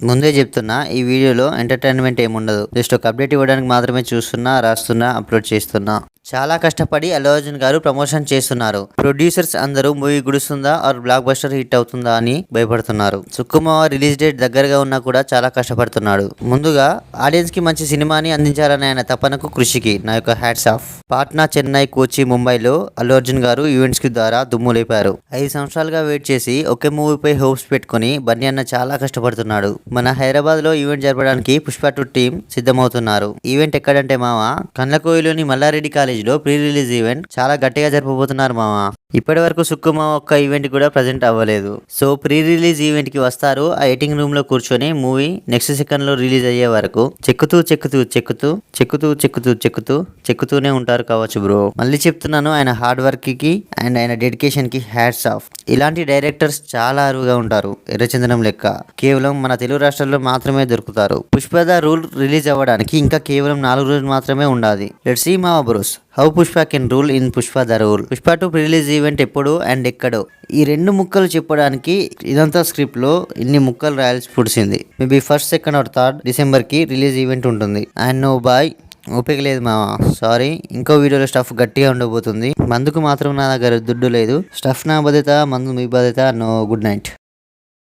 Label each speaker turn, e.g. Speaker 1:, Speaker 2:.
Speaker 1: ముందే చెప్తున్నా, ఈ వీడియోలో ఎంటర్టైన్మెంట్ ఏముండదు. జస్ట్ ఒక అప్డేట్ ఇవ్వడానికి మాత్రమే చూస్తున్నా, రాస్తున్నా, అప్లోడ్ చేస్తున్నా. చాలా కష్టపడి అల్లు అర్జున్ గారు ప్రమోషన్ చేస్తున్నారు. ప్రొడ్యూసర్స్ అందరూ మూవీ గుడుస్తుందా ఆర్ బ్లాక్ బస్టర్ హిట్ అవుతుందా అని భయపడుతున్నారు. సుక్కుమావ రిలీజ్ డేట్ దగ్గరగా ఉన్నా కూడా చాలా కష్టపడుతున్నాడు. ముందుగా ఆడియన్స్ కి మంచి సినిమాని అందించాలనే ఆయన తపనకు, కృషికి నా యొక్క హ్యాట్స్ ఆఫ్. పాట్నా, చెన్నై, కోచి, ముంబైలో అల్లు అర్జున్ గారు ఈవెంట్స్ కి ద్వారా దుమ్ము లేపారు. 5 సంవత్సరాలుగా వెయిట్ చేసి ఒకే మూవీపై హోప్స్ పెట్టుకుని బన్నీ అన్న చాలా కష్టపడుతున్నాడు. మన హైదరాబాద్ లో ఈవెంట్ జరపడానికి పుష్ప 2 టీం సిద్ధమవుతున్నారు. ఈవెంట్ ఎక్కడంటే మామ, కండ్లకోయిలోని మల్లారెడ్డి కాలేజ్ లో ప్రీ రిలీజ్ ఈవెంట్ చాలా గట్టిగా జరపబోతున్నారు మామ. ఇప్పటి వరకు సుక్కుమావ ఒక్క ఈవెంట్ కూడా ప్రజెంట్ అవ్వలేదు. సో ప్రీ రిలీజ్ ఈవెంట్ కి వస్తారు. ఆ ఎడిటింగ్ రూమ్ లో కూర్చొని మూవీ నెక్స్ట్ సెకండ్ లో రిలీజ్ అయ్యే వరకు చెక్కుతూనే ఉంటారు కావచ్చు బ్రో. మళ్ళీ చెప్తున్నాను, ఆయన హార్డ్ వర్క్ కి అండ్ ఆయన డెడికేషన్ కి హ్యాట్స్ ఆఫ్. ఇలాంటి డైరెక్టర్స్ చాలా అరువుగా ఉంటారు. ఎర్రచందనం లెక్క కేవలం మన తెలుగు రాష్ట్రాల్లో మాత్రమే దొరుకుతారు. పుష్ప ద రూల్ రిలీజ్ అవ్వడానికి ఇంకా కేవలం 4 రోజులు మాత్రమే ఉండాలి. లెట్స్ సీ మావా bros how Pushpa can rule in Pushpa the rule. Pushpa 2 pre release event ఎప్పుడు అండ్ ఎక్కడో, ఈ 2 ముక్కలు చెప్పడానికి ఇదంతా స్క్రిప్ట్ లో ఇన్ని ముక్కలు రాయాల్సి పుడిసింది. Maybe 1st, 2nd or 3rd December కి రిలీజ్ ఈవెంట్ ఉంటుంది. అండ్ నో బాయ్, ఓపిక లేదు మావా, సారీ. ఇంకో వీడియోలో స్టఫ్ గట్టిగా ఉండబోతుంది. మందుకు మాత్రం నా దగ్గర దుడ్డు లేదు. స్టఫ్ నా బాధ్యత, మందు మీ బాధ్యత. No, good night.